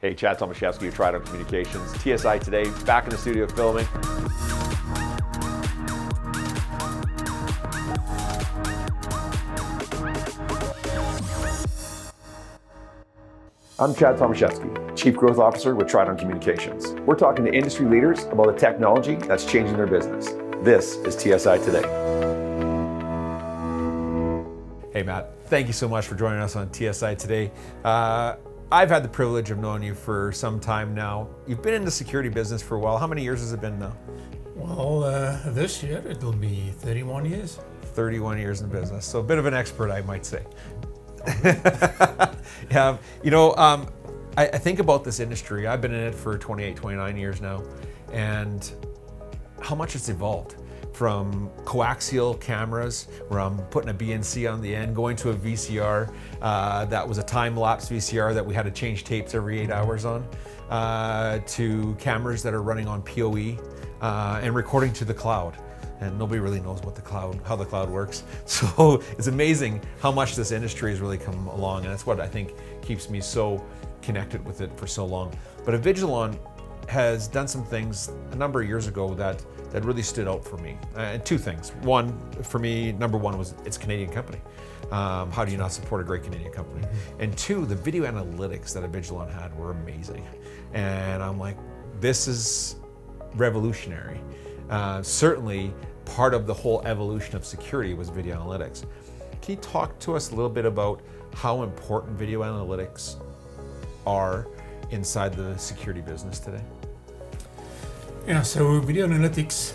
Hey, Chad Tomaschefski, you tried on communications. TSI Today, back in the studio filming. I'm Chad Tomaschefski, Chief Growth Officer with Tridon Communications. We're talking to industry leaders about the technology that's changing their business. This is TSI Today. Hey Matt, thank you so much for joining us on TSI Today. I've had the privilege of knowing you for some time now. You've been in the security business for a while. How many years has it been now? Well, this year it will be 31 years. 31 years in business, so a bit of an expert, I might say. Yeah, I think about this industry. I've been in it for 28, 29 years now, and how much it's evolved. From coaxial cameras, where I'm putting a BNC on the end, going to a VCR that was a time-lapse VCR that we had to change tapes every 8 hours on, to cameras that are running on PoE and recording to the cloud. And nobody really knows how the cloud works. So it's amazing how much this industry has really come along, and that's what I think keeps me so connected with it for so long. But Avigilon has done some things a number of years ago that really stood out for me. And two things. One, for me, number one was it's a Canadian company. How do you not support a great Canadian company? Mm-hmm. And two, the video analytics that Avigilon had were amazing. And I'm like, this is revolutionary. Certainly part of the whole evolution of security was video analytics. Can you talk to us a little bit about how important video analytics are inside the security business today? Yeah, so video analytics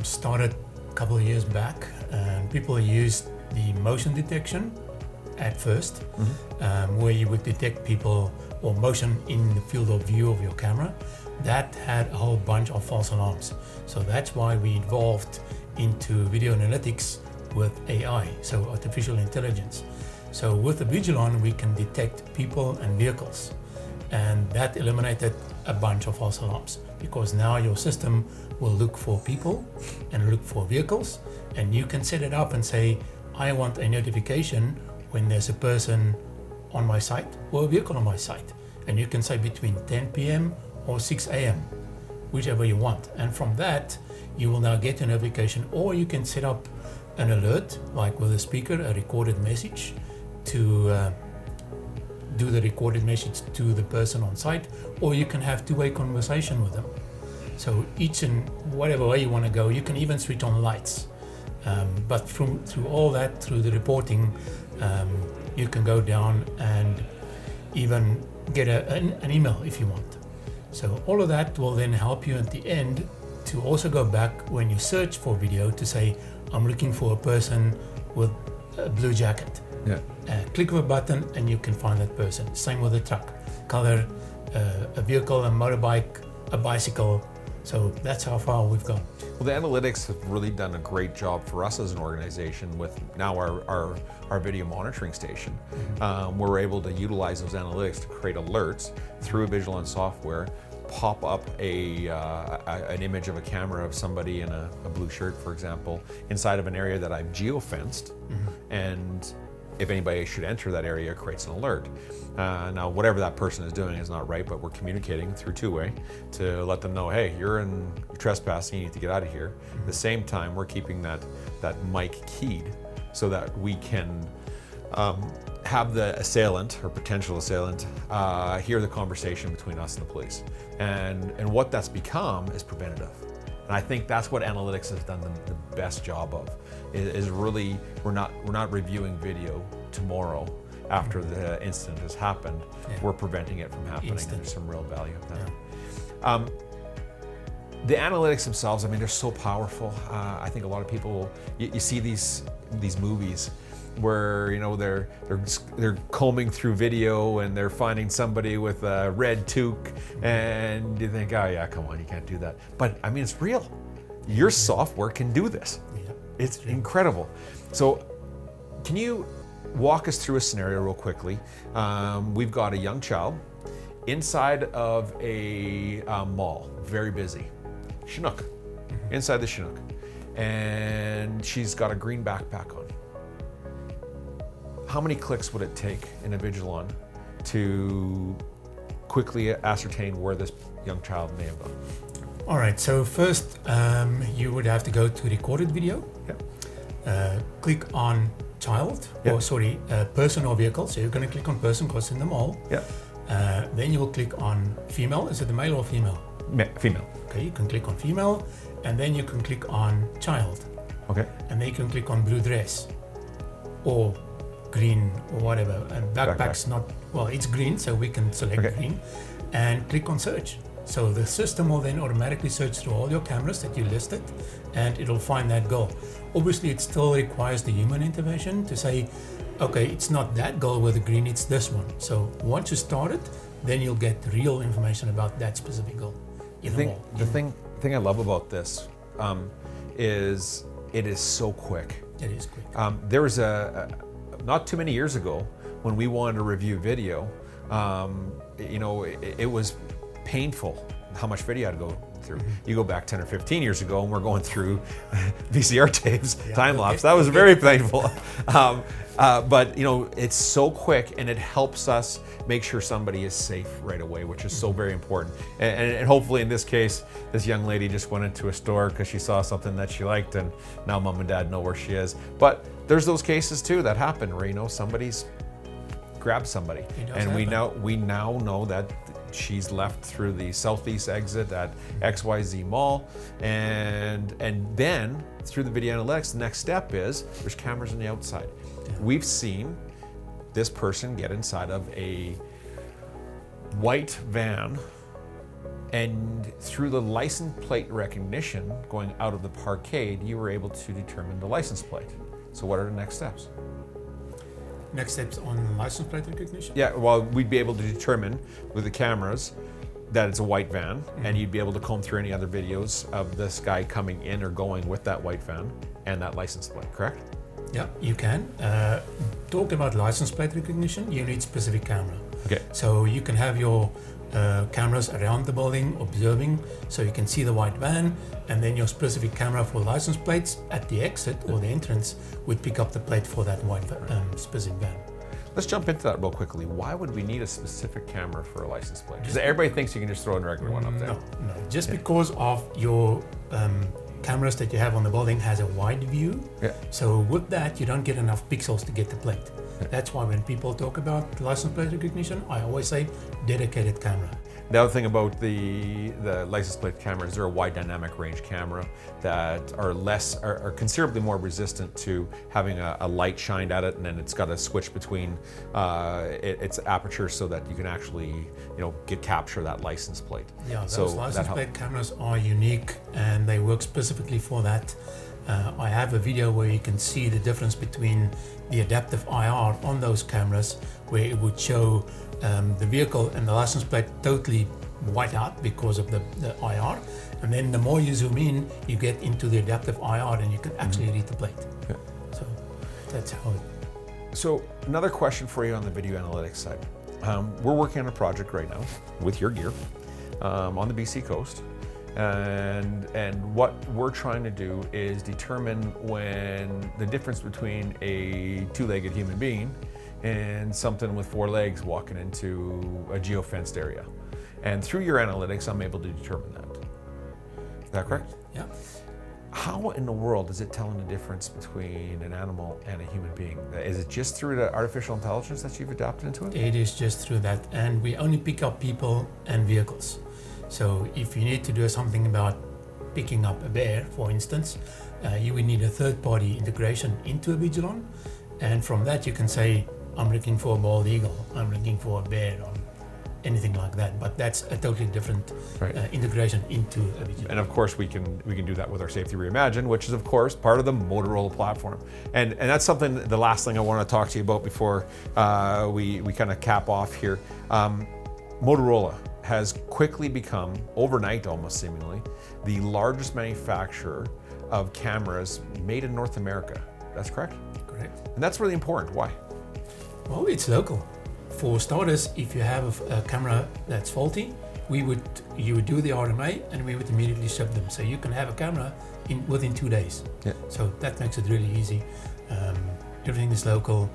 started a couple of years back, and people used the motion detection at first, where you would detect people or motion in the field of view of your camera. That had a whole bunch of false alarms. So that's why we evolved into video analytics with AI, so artificial intelligence. So with Avigilon, we can detect people and vehicles. And that eliminated a bunch of false alarms, because now your system will look for people and look for vehicles, and you can set it up and say, I want a notification when there's a person on my site or a vehicle on my site. And you can say between 10 p.m. or 6 a.m., whichever you want. And from that, you will now get a notification, or you can set up an alert, like with a speaker, a recorded message to do the recorded message to the person on site, or you can have two-way conversation with them. So each and whatever way you want to go, you can even switch on lights. But through all that, through the reporting, you can go down and even get an email if you want. So all of that will then help you at the end to also go back when you search for video to say, I'm looking for a person with a blue jacket. Yeah. Click of a button and you can find that person. Same with a truck, color, a vehicle, a motorbike, a bicycle. So that's how far we've gone. Well, the analytics have really done a great job for us as an organization with now our video monitoring station, where we're able to utilize those analytics to create alerts through Avigilon software, pop up an image of a camera of somebody in a blue shirt, for example, inside of an area that I've geo-fenced, and if anybody should enter that area, it creates an alert. Now, whatever that person is doing is not right, but we're communicating through two-way to let them know, hey, you're trespassing, you need to get out of here. At the same time, we're keeping that mic keyed so that we can have the assailant or potential assailant hear the conversation between us and the police. And what that's become is preventative. And I think that's what analytics has done the best job of, is really, we're not reviewing video tomorrow after the incident has happened. Yeah. We're preventing it from happening. And there's some real value in that. Yeah. The analytics themselves, I mean, they're so powerful. I think a lot of people, you see these movies where they're combing through video and they're finding somebody with a red toque, and you think, oh yeah, come on, you can't do that. But I mean, it's real. Your software can do this. Yeah, it's incredible. So can you walk us through a scenario real quickly? We've got a young child inside of a mall, very busy, Chinook, inside the Chinook, and she's got a green backpack on. How many clicks would it take in Avigilon to quickly ascertain where this young child may have gone? All right, so first you would have to go to recorded video. Yeah. Click on child, Yeah. or sorry, person or vehicle. So you're going to click on person because it's in the mall. Yeah. Then you will click on female. Is it the male or female? Female. Okay, you can click on female, and then you can click on child. Okay. And then you can click on blue dress or green or whatever. And backpack's not, well, it's green, so we can select green and click on search. So the system will then automatically search through all your cameras that you listed, and it'll find that goal. Obviously, it still requires the human intervention to say, okay, it's not that goal with the green, it's this one. So once you start it, then you'll get real information about that specific goal. The thing I love about this is it is so quick. It is quick. There was not too many years ago when we wanted to review video, it was painful how much video I had to go through. You go back 10 or 15 years ago and we're going through VCR tapes, time lapse. That was very painful. But it's so quick, and it helps us make sure somebody is safe right away, which is so very important. And hopefully in this case, this young lady just went into a store because she saw something that she liked, and now mom and dad know where she is. But there's those cases too that happen where somebody's grabbed somebody, and we now know that she's left through the southeast exit at XYZ Mall, and then through the video analytics, the next step is there's cameras on the outside. Yeah. We've seen this person get inside of a white van, and through the license plate recognition going out of the parkade, you were able to determine the license plate. So what are the next steps? Next steps on license plate recognition? Yeah, well, we'd be able to determine with the cameras that it's a white van, and you'd be able to comb through any other videos of this guy coming in or going with that white van and that license plate, correct? Yeah, you can. Talk about license plate recognition, you need specific camera. Okay. So you can have your cameras around the building observing, so you can see the white van, and then your specific camera for license plates at the exit or the entrance would pick up the plate for that white specific van. Let's jump into that real quickly. Why would we need a specific camera for a license plate? Because everybody thinks you can just throw in a regular one up there. No. Just because of your cameras that you have on the building has a wide view. Yeah. So with that, you don't get enough pixels to get the plate. Yeah. That's why when people talk about license plate recognition, I always say dedicated camera. The other thing about the license plate cameras, they're a wide dynamic range camera that are considerably more resistant to having a light shined at it, and then it's got a switch between its aperture so that you can actually capture that license plate. Yeah, those license plate cameras are unique, and they work specifically for that. I have a video where you can see the difference between the adaptive IR on those cameras, where it would show the vehicle and the license plate totally white out because of the IR, and then the more you zoom in, you get into the adaptive IR and you can actually read the plate. Yeah. So that's how it. So another question for you on the video analytics side. We're working on a project right now with your gear on the BC coast. And what we're trying to do is determine when the difference between a two-legged human being and something with four legs walking into a geofenced area. And through your analytics, I'm able to determine that. Is that correct? Yeah. How in the world is it telling the difference between an animal and a human being? Is it just through the artificial intelligence that you've adapted into it? It is just through that, and we only pick up people and vehicles. So if you need to do something about picking up a bear, for instance, you would need a third-party integration into a Vigilon, and from that you can say, I'm looking for a bald eagle, I'm looking for a bear, or anything like that. But that's a totally different integration into a Vigilon. And of course, we can do that with our Safety Reimagined, which is of course part of the Motorola platform. And that's something. The last thing I want to talk to you about before we kind of cap off here. Motorola has quickly become, overnight almost seemingly, the largest manufacturer of cameras made in North America. That's correct? Correct. And that's really important. Why? Well, it's local. For starters, if you have a camera that's faulty, you would do the RMA and we would immediately ship them. So you can have a camera within 2 days. Yeah. So that makes it really easy. Everything is local.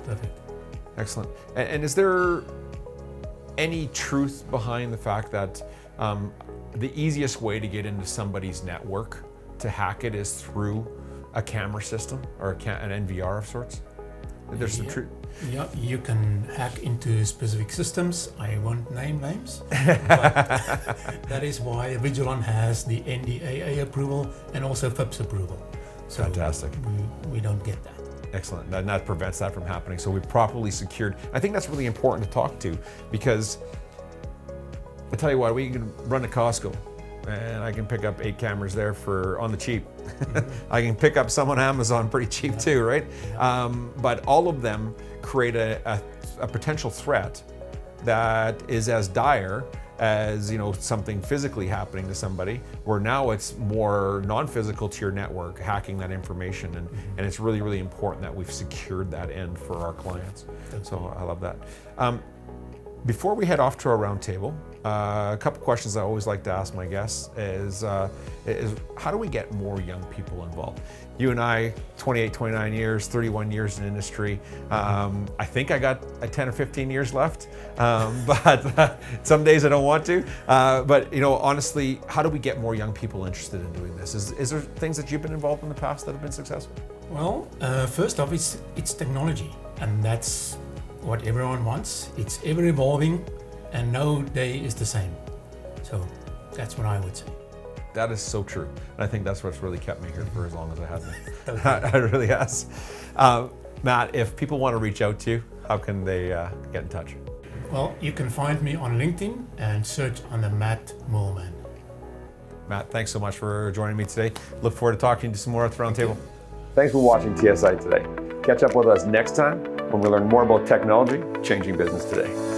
Perfect. Excellent. And is there any truth behind the fact that the easiest way to get into somebody's network to hack it is through a camera system or an NVR of sorts? There's some truth. Yeah, you can hack into specific systems. I won't name names, but that is why Vigilon has the NDAA approval and also FIPS approval. So Fantastic. We don't get that. Excellent. And that prevents that from happening. So we've properly secured. I think that's really important to talk to, because I tell you what, we can run to Costco and I can pick up 8 cameras there for on the cheap. I can pick up some on Amazon pretty cheap too, right? But all of them create a potential threat that is as dire as, you know, something physically happening to somebody, where now it's more non-physical to your network, hacking that information, and it's really, really important that we've secured that end for our clients. So I love that. Before we head off to our roundtable, a couple questions I always like to ask my guests is how do we get more young people involved? You and I, 28, 29 years, 31 years in industry. I think I got 10 or 15 years left, but some days I don't want to. But you know, honestly, how do we get more young people interested in doing this? Is there things that you've been involved in the past that have been successful? Well, first off, it's technology, and that's what everyone wants. It's ever evolving, and no day is the same. So that's what I would say. That is so true. And I think that's what's really kept me here for as long as I have been. It really has. Matt, if people want to reach out to you, how can they get in touch? Well, you can find me on LinkedIn and search under Matt Moolman. Matt, thanks so much for joining me today. Look forward to talking to you some more at the roundtable. Thanks for watching TSI Today. Catch up with us next time when we learn more about technology changing business today.